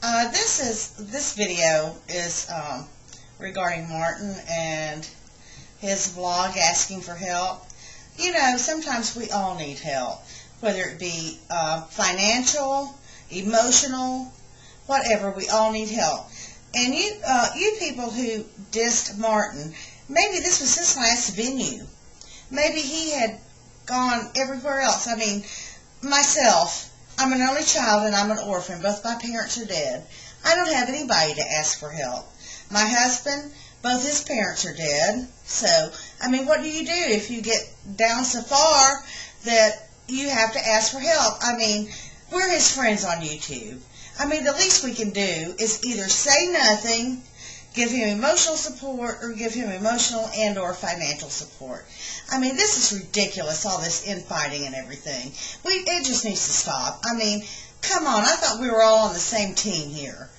This video is regarding Martin and his vlog asking for help. You know, sometimes we all need help, whether it be financial, emotional, whatever. We all need help. And you people who dissed Martin, maybe this was his last venue. Maybe he had gone everywhere else. I mean, myself, I'm an only child and I'm an orphan. Both my parents are dead. I don't have anybody to ask for help. My husband, both his parents are dead. So, I mean, what do you do if you get down so far that you have to ask for help? I mean, we're his friends on YouTube. I mean, the least we can do is either say nothing, give him emotional support, or give him emotional and or financial support. I mean, this is ridiculous, all this infighting and everything. It just needs to stop. I mean, come on, I thought we were all on the same team here.